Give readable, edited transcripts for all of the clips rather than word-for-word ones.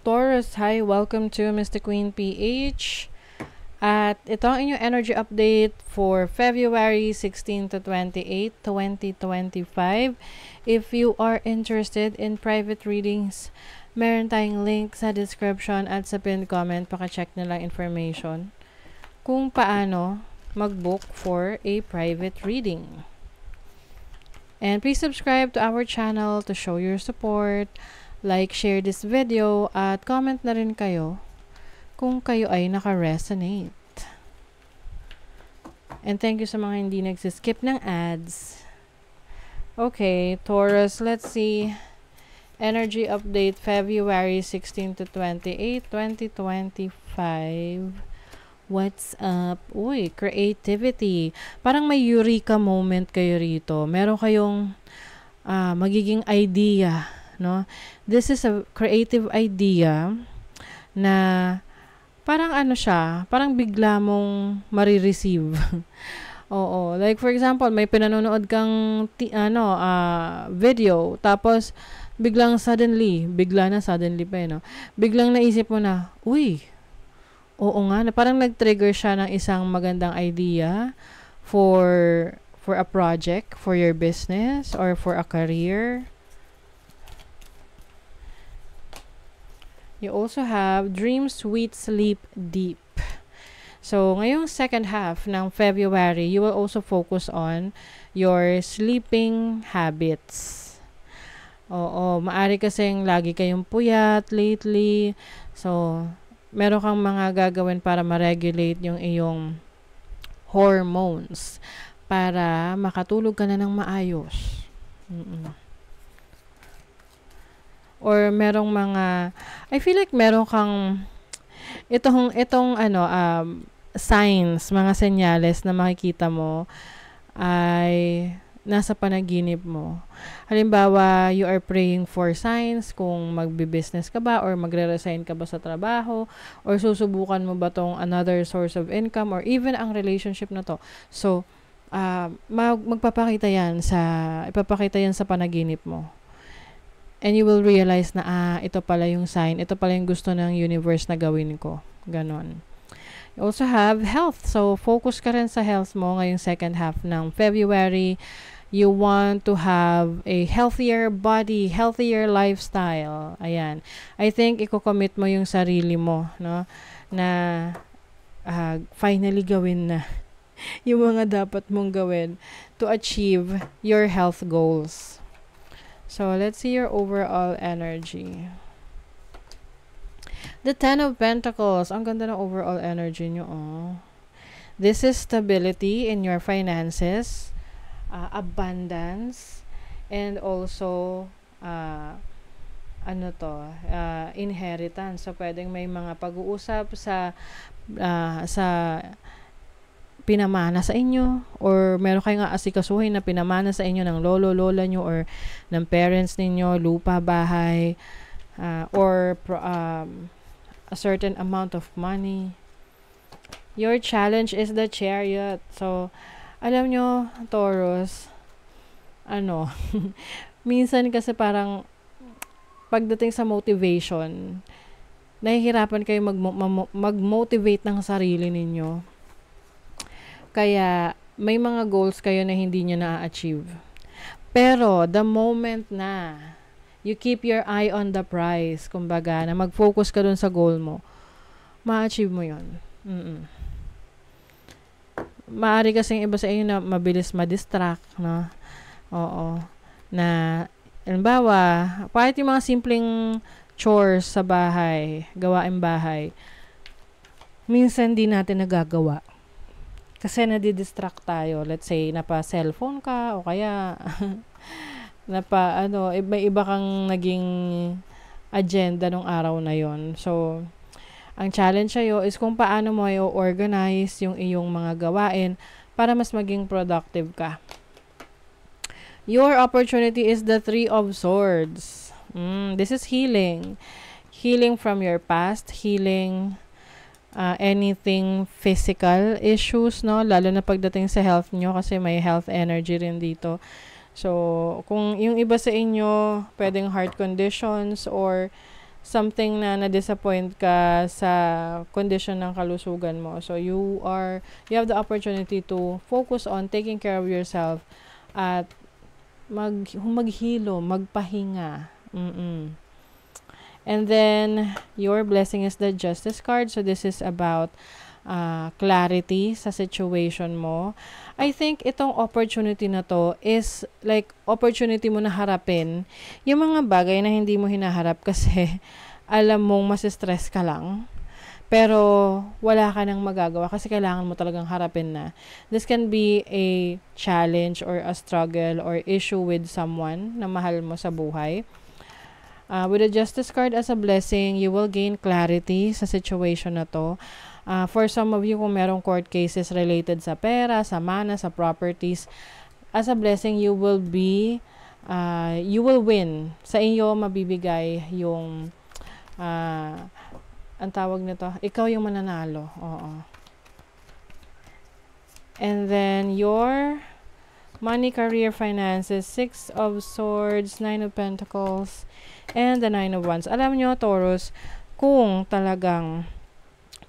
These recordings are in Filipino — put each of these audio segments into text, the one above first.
Taurus, hi, welcome to Mr. Queen PH. At ito ang inyong energy update for February 16 to 28, 2025. If you are interested in private readings, meron tayong link sa description at sa pinned comment. Paka-check nila information kung paano mag-book for a private reading. And please subscribe to our channel to show your support. Like, share this video, at comment na rin kayo kung kayo ay naka-resonate. And thank you sa mga hindi nagsiskip ng ads. Okay, Taurus, let's see. Energy update February 16 to 28, 2025. What's up? Uy, creativity. Parang may eureka moment kayo rito. Meron kayong magiging idea, no? This is a creative idea na parang ano siya, parang bigla mong marireceive. Oo, like for example, may pinanonood kang video, tapos biglang suddenly pa no? Biglang naisip mo na, uy, oo nga, na parang nag-trigger siya ng isang magandang idea for a project, for your business, or for a career. You also have dream sweet, sleep deep. So, ngayong second half ng February, you will also focus on your sleeping habits. Oo, maari kasing lagi kayong puyat lately. So, meron kang mga gagawin para ma-regulate yung iyong hormones para makatulog ka na ng maayos. Or merong mga, I feel like meron kang itong signs, mga senyales na makikita mo ay nasa panaginip mo. Halimbawa, you are praying for signs kung magbi-business ka ba or magre-resign ka ba sa trabaho or susubukan mo ba tong another source of income or even ang relationship na to. So, ipapakita yan sa panaginip mo. And you will realize na, ito pala yung sign. Ito pala yung gusto ng universe na gawin ko. Ganon. You also have health. So, focus ka rin sa health mo ngayong second half ng February. You want to have a healthier body, healthier lifestyle. Ayan. I think, i-commit mo yung sarili mo, no? Na, finally gawin na yung mga dapat mong gawin to achieve your health goals. So, let's see your overall energy. The Ten of Pentacles. Ang ganda ng overall energy nyo, oh. This is stability in your finances, abundance, and also, inheritance. So, pwedeng may mga pag-uusap sa pinamana sa inyo, or meron kayong asikasuhin na pinamana sa inyo ng lolo-lola nyo or ng parents ninyo, lupa, bahay, or a certain amount of money. Your challenge is the Chariot. So, alam nyo, Taurus, minsan kasi parang pagdating sa motivation, nahihirapan kayo mag-motivate ng sarili ninyo. Kaya, may mga goals kayo na hindi nyo na-achieve. Pero, the moment na you keep your eye on the prize, kumbaga, na mag-focus ka dun sa goal mo, ma-achieve mo yun. Maari kasing iba sa inyo na mabilis ma-distract, no? Oo. Na, halimbawa, kahit yung mga simpleng chores sa bahay, gawain bahay, minsan di natin nagagawa. Kasi nadidistract tayo. Let's say, napa-cellphone ka, o kaya, may iba kang naging agenda nung araw na yon. So, ang challenge sa'yo is kung paano mo i-organize yung iyong mga gawain para mas maging productive ka. Your opportunity is the Three of Swords. This is healing. Healing from your past, healing anything physical issues, no? Lalo na pagdating sa health nyo kasi may health energy rin dito. So, kung yung iba sa inyo, pwedeng heart conditions or something na na-disappoint ka sa condition ng kalusugan mo. So, you have the opportunity to focus on taking care of yourself at maghilo, magpahinga. And then, your blessing is the Justice card. So, this is about clarity sa situation mo. I think itong opportunity na to is like opportunity mo na harapin yung mga bagay na hindi mo hinaharap kasi alam mong mas-stress ka lang. Pero wala ka nang magagawa kasi kailangan mo talagang harapin na. This can be a challenge or a struggle or issue with someone na mahal mo sa buhay. With the Justice card as a blessing, you will gain clarity sa situation na to. For some of you, kung merong court cases related sa pera, sa mana, sa properties, as a blessing, you will win. Sa inyo, mabibigay yung, ang tawag nito, ikaw yung mananalo. Oo. And then, your money, career, finances, 6 of Swords, 9 of Pentacles, and the 9 of Wands. Alam nyo, Taurus, kung talagang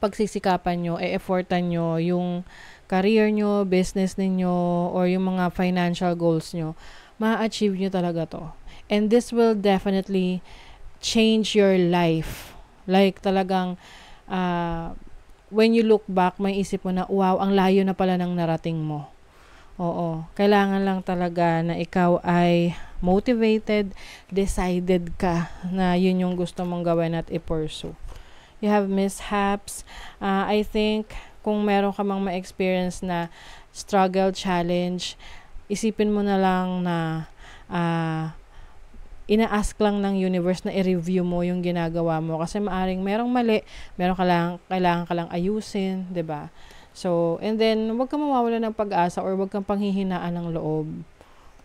pagsisikapan nyo, e-effortan nyo yung career nyo, business ninyo, or yung mga financial goals nyo, ma-achieve nyo talaga to. And this will definitely change your life. Like talagang, when you look back, may isip mo na, wow, ang layo na pala ng narating mo. Oo. Kailangan lang talaga na ikaw ay motivated, decided ka na yun yung gusto mong gawin at i-pursue. You have mishaps. I think kung meron ka mang ma-experience na struggle, challenge, isipin mo na lang na ina-ask lang ng universe na i-review mo yung ginagawa mo kasi maaring merong mali, kailangan ka lang ayusin, 'di ba? So, and then wag kang mawawala ng pag-asa or wag kang panghihinaan ng loob.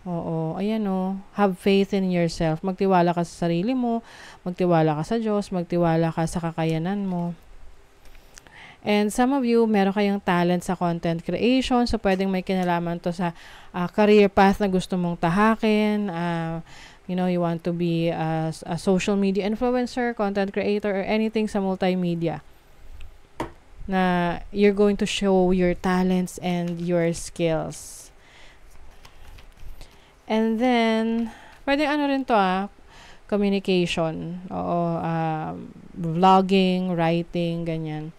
Oo, ayan o. Have faith in yourself. Magtiwala ka sa sarili mo, magtiwala ka sa Diyos, magtiwala ka sa kakayanan mo. And some of you, meron kayong talent sa content creation, so pwedeng may kinalaman to sa career path na gusto mong tahakin. You want to be a social media influencer, content creator, or anything sa multimedia. Na you're going to show your talents and your skills. And then, pwede rin to communication. Oo, vlogging, writing, ganyan.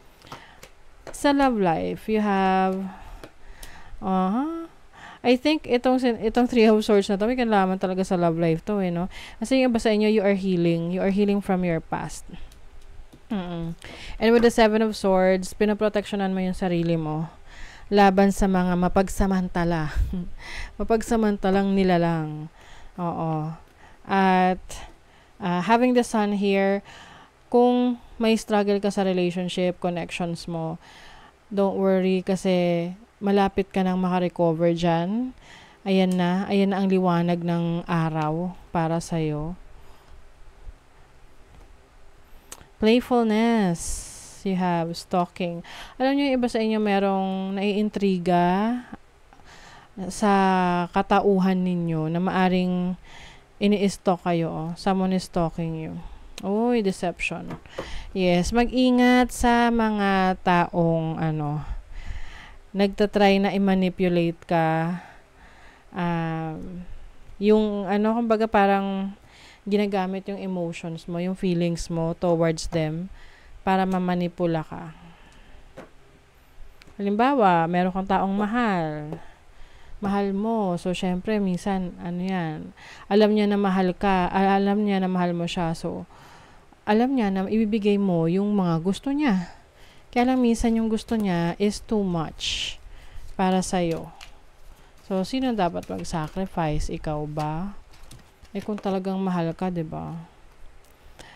Sa love life, you have, I think itong 3 of Swords na to, may kinalaman talaga sa love life to, no? Kasi yung iba sa inyo, you are healing from your past. And with the 7 of Swords, pinoproteksyonan mo yung sarili mo laban sa mga mapagsamantala. Mapagsamantalang nilalang. Oo. At having the Sun here, kung may struggle ka sa relationship, connections mo, don't worry kasi malapit ka nang makarecover dyan. Ayan na ang liwanag ng araw para sa'yo. Playfulness. You have stalking. Alam niyo, iba sa inyo merong naiintriga sa katauhan ninyo na maaring ini-stalk kayo. Someone is stalking you. Uy, deception. Yes, mag-ingat sa mga taong nagtatry na i-manipulate ka. Kumbaga parang ginagamit yung emotions mo, yung feelings mo towards them para mamanipula ka. Halimbawa, meron kang taong mahal mo. So, syempre, minsan, alam niya na mahal ka, alam niya na mahal mo siya. So, alam niya na ibibigay mo yung mga gusto niya. Kaya lang minsan yung gusto niya is too much para sa'yo. So, sino dapat mag-sacrifice? Ikaw ba? Kung talagang mahal ka, diba?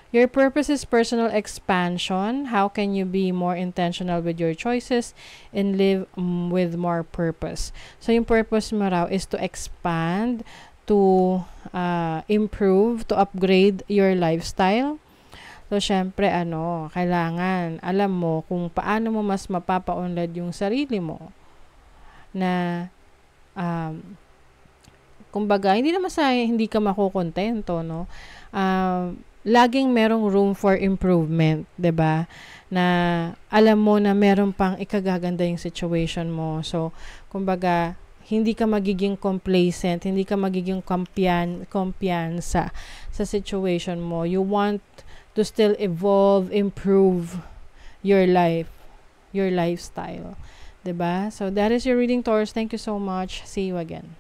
Your purpose is personal expansion. How can you be more intentional with your choices and live with more purpose? So, yung purpose mo raw is to expand, to improve, to upgrade your lifestyle. So, syempre, kailangan, alam mo kung paano mo mas mapapaunlad yung sarili mo na, kumbaga, hindi naman sa hindi ka makukontento, no? laging merong room for improvement, 'di ba? Na alam mo na meron pang ikagaganda yung situation mo. So, kumbaga, hindi ka magiging complacent, hindi ka magiging kumpiyansa sa situation mo. You want to still evolve, improve your life, your lifestyle. 'Di ba? So, that is your reading, Taurus. Thank you so much. See you again.